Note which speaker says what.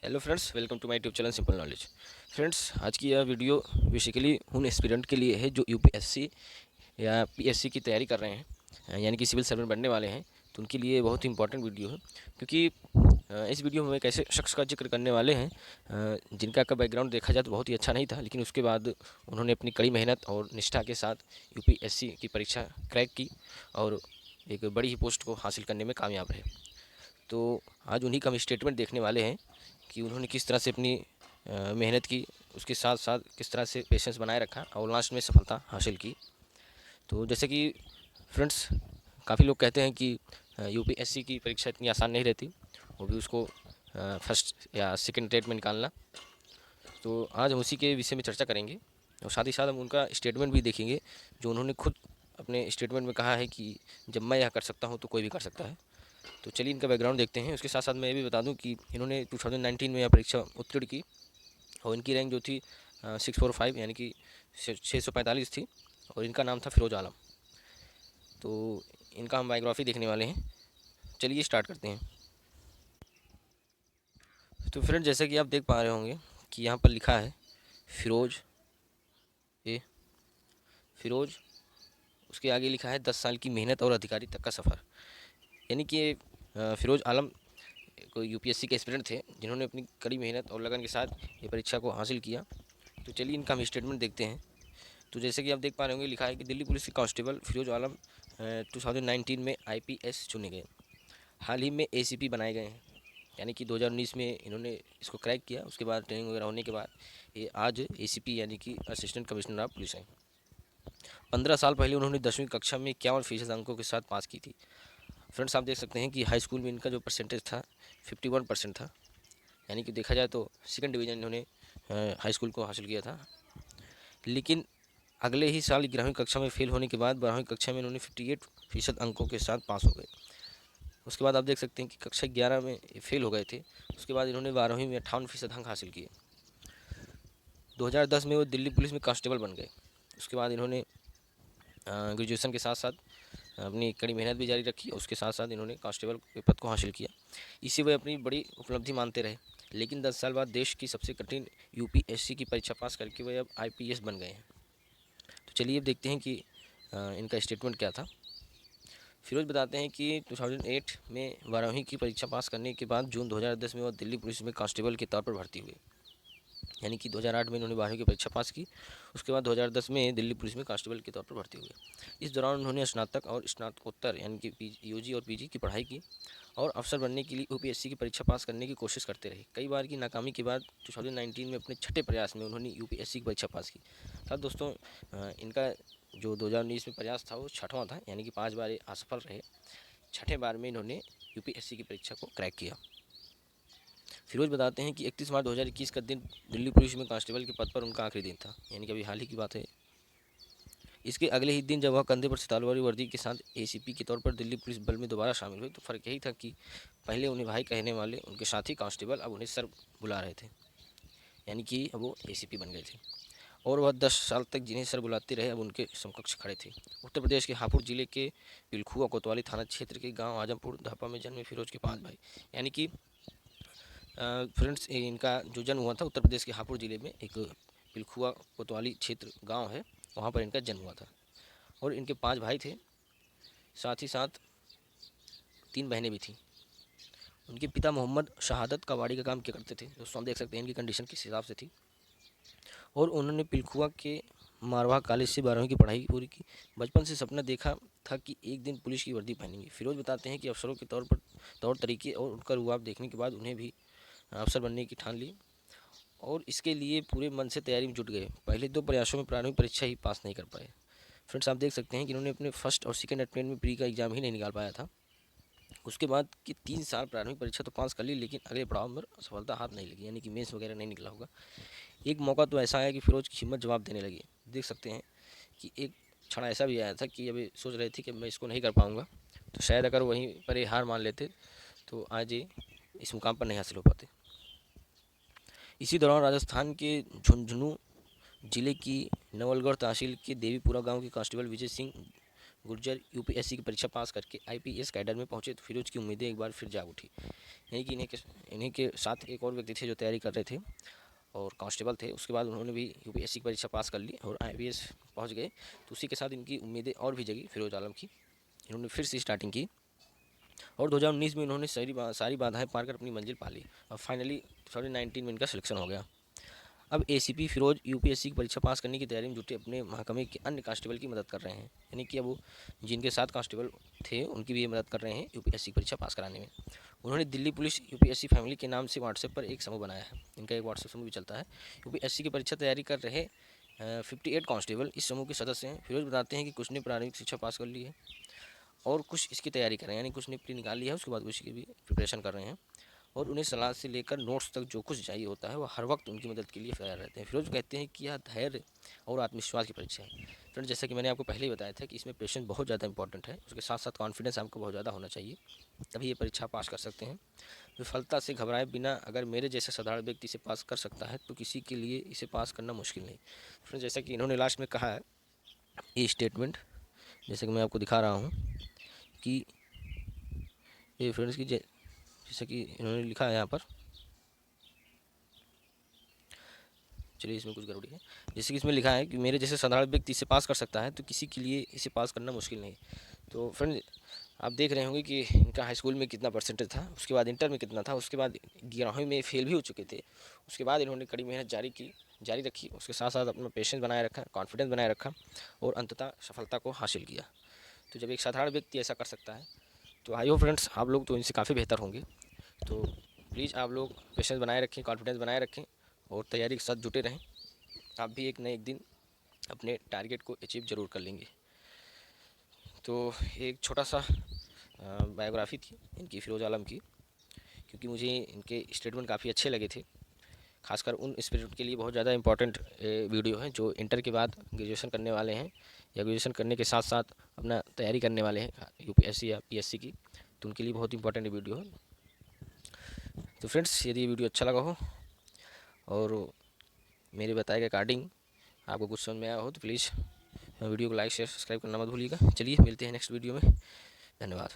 Speaker 1: Hello friends, welcome to my YouTube channel simple knowledge. Friends, आज की यह video basically उन एस्पिरेंट के लिए है जो यूपीएससी या पीएससी की तैयारी कर रहे हैं, यानी कि सिविल सर्वेंट बनने वाले हैं। तो उनके लिए बहुत ही इंपॉर्टेंट वीडियो है, क्योंकि इस वीडियो में एक ऐसे शख्स का जिक्र करने वाले हैं जिनका का बैकग्राउंड देखा जाए तो बहुत ही अच्छा नहीं था, लेकिन उसके बाद उन्होंने अपनी कड़ी मेहनत और निष्ठा के साथ यूपीएससी की परीक्षा क्रैक की और एक बड़ी ही पोस्ट को हासिल करने में कामयाब रहे। तो आज उन्हीं का हम स्टेटमेंट देखने वाले हैं कि उन्होंने किस तरह से अपनी मेहनत की, उसके साथ साथ किस तरह से पेशेंस बनाए रखा और लास्ट में सफलता हासिल की। तो जैसे कि फ्रेंड्स, काफ़ी लोग कहते हैं कि यूपीएससी की परीक्षा इतनी आसान नहीं रहती, वो भी उसको फर्स्ट या सेकंड रेट में निकालना। तो आज हम उसी के विषय में चर्चा करेंगे और साथ ही साथ हम उनका स्टेटमेंट भी देखेंगे, जो उन्होंने खुद अपने स्टेटमेंट में कहा है कि जब मैं यह कर सकता हूँ तो कोई भी कर सकता है। तो चलिए इनका बैकग्राउंड देखते हैं। उसके साथ साथ मैं ये भी बता दूं कि इन्होंने 2019 में यह परीक्षा उत्तीर्ण की और इनकी रैंक जो थी 645 यानी कि 645 थी और इनका नाम था फिरोज आलम। तो इनका हम बायोग्राफी देखने वाले हैं। चलिए स्टार्ट करते हैं। तो फ्रेंड, जैसे कि आप देख पा रहे होंगे कि यहाँ पर लिखा है फिरोज ए फिरोज, उसके आगे लिखा है 10 साल की मेहनत और अधिकारी तक का सफ़र। यानी कि फिरोज आलम कोई यूपीएससी के एस्पिरेंट थे जिन्होंने अपनी कड़ी मेहनत और लगन के साथ ये परीक्षा को हासिल किया। तो चलिए इनका हम स्टेटमेंट देखते हैं। तो जैसे कि आप देख पा रहे होंगे, लिखा है कि दिल्ली पुलिस के कांस्टेबल फिरोज आलम 2019 में आईपीएस चुने गए, हाल ही में एसीपी बनाए गए हैं। यानी कि 2019 में इन्होंने इसको क्रैक किया, उसके बाद ट्रेनिंग वगैरह होने के बाद ये आज एसीपी यानी कि असिस्टेंट कमिश्नर ऑफ पुलिस हैं। 15 साल पहले उन्होंने 10वीं कक्षा में 51% अंकों के साथ पास की थी। फ्रेंड्स, आप देख सकते हैं कि हाई स्कूल में इनका जो परसेंटेज था 51% था, यानी कि देखा जाए तो सेकंड डिवीज़न इन्होंने हाई स्कूल को हासिल किया था। लेकिन अगले ही साल 11वीं कक्षा में फेल होने के बाद 12वीं कक्षा में इन्होंने 58% अंकों के साथ पास हो गए। उसके बाद आप देख सकते हैं कि कक्षा 11 में फेल हो गए थे, उसके बाद इन्होंने 12वीं में 58% अंक हासिल किए। 2010 में वो दिल्ली पुलिस में कांस्टेबल बन गए। उसके बाद इन्होंने ग्रेजुएशन के साथ साथ अपनी कड़ी मेहनत भी जारी रखी, उसके साथ साथ इन्होंने कांस्टेबल के पद को हासिल किया। इसी वह अपनी बड़ी उपलब्धि मानते रहे। लेकिन 10 साल बाद देश की सबसे कठिन यूपीएससी की परीक्षा पास करके वह अब आईपीएस बन गए हैं। तो चलिए अब देखते हैं कि इनका स्टेटमेंट क्या था। फिरोज बताते हैं कि 2008 में 12वीं की परीक्षा पास करने के बाद जून 2010 में वह दिल्ली पुलिस में कांस्टेबल के तौर पर भर्ती हुए। यानी कि 2008 में इन्होंने 12वीं की परीक्षा पास की, उसके बाद 2010 में दिल्ली पुलिस में कांस्टेबल के तौर पर भर्ती हुए। इस दौरान उन्होंने स्नातक और स्नातकोत्तर यानी कि यूजी और पीजी की पढ़ाई की और अफसर बनने के लिए यूपीएससी की परीक्षा पास करने की कोशिश करते रहे। कई बार की नाकामी के बाद 2019 में अपने छठे प्रयास में उन्होंने यूपीएससी की परीक्षा पास की। साथ दोस्तों, इनका जो 2019 में प्रयास था वो छठवां था, यानी कि 5 बार ये असफल रहे। छठे बार में इन्होंने यूपीएससी की परीक्षा को क्रैक किया। फिरोज बताते हैं कि 31 मार्च 2021 का दिन दिल्ली पुलिस में कांस्टेबल के पद पर उनका आखिरी दिन था, यानी कि अभी हाल ही की बात है। इसके अगले ही दिन जब वह कंधे पर सितार वाली वर्दी के साथ एसीपी के तौर पर दिल्ली पुलिस बल में दोबारा शामिल हुए, तो फ़र्क यही था कि पहले उन्हें भाई कहने वाले उनके साथी कांस्टेबल अब उन्हें सर बुला रहे थे, यानी कि अब वो एसीपी बन गए थे। और वह 10 साल तक जिन्हें सर बुलाते रहे अब उनके समकक्ष खड़े थे। उत्तर प्रदेश के हापुड़ जिले के पिलखुआ कोतवाली थाना क्षेत्र के गांव आजमपुर धापा में जन्मे फिरोज के 5 भाई। यानी कि फ्रेंड्स, इनका जो जन्म हुआ था उत्तर प्रदेश के हापुड़ ज़िले में एक पिलखुआ कोतवाली क्षेत्र गांव है, वहाँ पर इनका जन्म हुआ था। और इनके 5 भाई थे, साथ ही साथ 3 बहनें भी थीं। उनके पिता मोहम्मद शहादत कबाड़ी का काम किया करते थे। दोस्तों, हम देख सकते हैं इनकी कंडीशन किस हिसाब से थी। और उन्होंने पिलखुआ के मारवाह कॉलेज से 12वीं की पढ़ाई पूरी की। बचपन से सपना देखा था कि एक दिन पुलिस की वर्दी पहनेंगे। फिरोज बताते हैं कि अफसरों के तौर तरीके और उनका रुआब देखने के बाद उन्हें भी अफसर बनने की ठान ली और इसके लिए पूरे मन से तैयारी में जुट गए। पहले 2 प्रयासों में प्रारंभिक परीक्षा ही पास नहीं कर पाए। फ्रेंड्स, आप देख सकते हैं कि इन्होंने अपने फर्स्ट और सेकंड अटेम्प्ट में प्री का एग्ज़ाम ही नहीं निकाल पाया था। उसके बाद कि 3 साल प्रारंभिक परीक्षा तो पास कर ली, लेकिन अगले पड़ाव में सफलता हाथ नहीं लगी, यानी कि मेंस वगैरह नहीं निकला होगा। एक मौका तो ऐसा आया कि फिरोज की हिम्मत जवाब देने लगी। देख सकते हैं कि एक क्षण ऐसा भी आया था कि अभी सोच रहे थे कि मैं इसको नहीं कर पाऊँगा, तो शायद अगर वहीं पर ये हार मान लेते तो आज ये इस मुकाम पर नहीं हासिल हो पाते। इसी दौरान राजस्थान के झुंझुनू जिले की नवलगढ़ तहसील के देवीपुरा गांव के कांस्टेबल विजय सिंह गुर्जर यूपीएससी की परीक्षा पास करके आईपीएस कैडर में पहुंचे तो फिरोज की उम्मीदें एक बार फिर जाग उठी। यही कि इन्हीं के साथ एक और व्यक्ति थे जो तैयारी कर रहे थे और कांस्टेबल थे। उसके बाद उन्होंने भी यूपीएससी की परीक्षा पास कर ली और आईपीएस पहुंच गए। तो उसी के साथ इनकी उम्मीदें और भी जगी फिरोज आलम की। इन्होंने फिर से स्टार्टिंग की और 2019 में इन्होंने सारी बाधाएं पार कर अपनी मंजिल पा ली और फाइनली 2019 में इनका सिलेक्शन हो गया। अब एसीपी फिरोज यूपीएससी की परीक्षा पास करने की तैयारी में जुटे अपने महकमे के अन्य कांस्टेबल की मदद कर रहे हैं। यानी कि अब वो जिनके साथ कांस्टेबल थे उनकी भी ये मदद कर रहे हैं यूपीएससी की परीक्षा पास कराने में। उन्होंने दिल्ली पुलिस यूपीएससी फैमिली के नाम से व्हाट्सएप पर एक समूह बनाया है। इनका एक व्हाट्सएप समूह भी चलता है। यूपीएससी की परीक्षा तैयारी कर रहे 58 कांस्टेबल इस समूह के सदस्य हैं। फिरोज बताते हैं कि कुछ ने प्रारंभिक शिक्षा पास कर ली है और कुछ इसकी तैयारी कर रहे हैं, यानी कुछ ने प्री निकाल लिया है, उसके बाद कुछ की भी प्रिपरेशन कर रहे हैं और उन्हें सलाह से लेकर नोट्स तक जो कुछ चाहिए होता है वह हर वक्त उनकी मदद के लिए तैयार रहते हैं। फिरोज कहते हैं कि यह धैर्य और आत्मविश्वास की परीक्षा है। फ्रेंड, जैसा कि मैंने आपको पहले ही बताया था कि इसमें पेशेंस बहुत ज़्यादा इंपॉर्टेंट है, उसके साथ साथ कॉन्फिडेंस आपको बहुत ज़्यादा होना चाहिए, तभी ये परीक्षा पास कर सकते हैं। विफलता से घबराए बिना अगर मेरे जैसे साधारण व्यक्ति इसे पास कर सकता है तो किसी के लिए इसे पास करना मुश्किल नहीं। फ्रेंड, जैसा कि इन्होंने लास्ट में कहा है ये स्टेटमेंट, जैसे कि मैं आपको दिखा रहा हूँ कि ये फ्रेंड्स की जैसे कि इन्होंने लिखा है यहाँ पर, चलिए इसमें कुछ गड़बड़ी है। जैसे कि इसमें लिखा है कि मेरे जैसे साधारण व्यक्ति इसे पास कर सकता है तो किसी के लिए इसे पास करना मुश्किल नहीं। तो फ्रेंड, आप देख रहे होंगे कि इनका हाई स्कूल में कितना परसेंटेज था, उसके बाद इंटर में कितना था, उसके बाद 11वीं में फेल भी हो चुके थे। उसके बाद इन्होंने कड़ी मेहनत जारी रखी, उसके साथ साथ अपना पेशेंस बनाए रखा, कॉन्फिडेंस बनाए रखा और अंततः सफलता को हासिल किया। तो जब एक साधारण व्यक्ति ऐसा कर सकता है तो आई होप फ्रेंड्स आप लोग तो इनसे काफ़ी बेहतर होंगे। तो प्लीज़ आप लोग पेशेंस बनाए रखें, कॉन्फिडेंस बनाए रखें और तैयारी के साथ जुटे रहें। आप भी एक न एक दिन अपने टारगेट को अचीव ज़रूर कर लेंगे। तो एक छोटा सा बायोग्राफी थी इनकी, फिरोज आलम की, क्योंकि मुझे इनके स्टेटमेंट काफ़ी अच्छे लगे थे। खासकर उन स्टूडेंट के लिए बहुत ज़्यादा इंपॉर्टेंट वीडियो है जो इंटर के बाद ग्रेजुएशन करने वाले हैं या ग्रेजुएशन करने के साथ साथ अपना तैयारी करने वाले हैं यूपीएससी या पीएससी की, तो उनके लिए बहुत इंपॉर्टेंट वीडियो है। तो फ्रेंड्स, यदि ये वीडियो अच्छा लगा हो और मेरे बताए गए अकॉर्डिंग आपको कुछ समझ में आया हो तो प्लीज़ वीडियो को लाइक शेयर सब्सक्राइब करना मत भूलिएगा। चलिए मिलते हैं नेक्स्ट वीडियो में। धन्यवाद।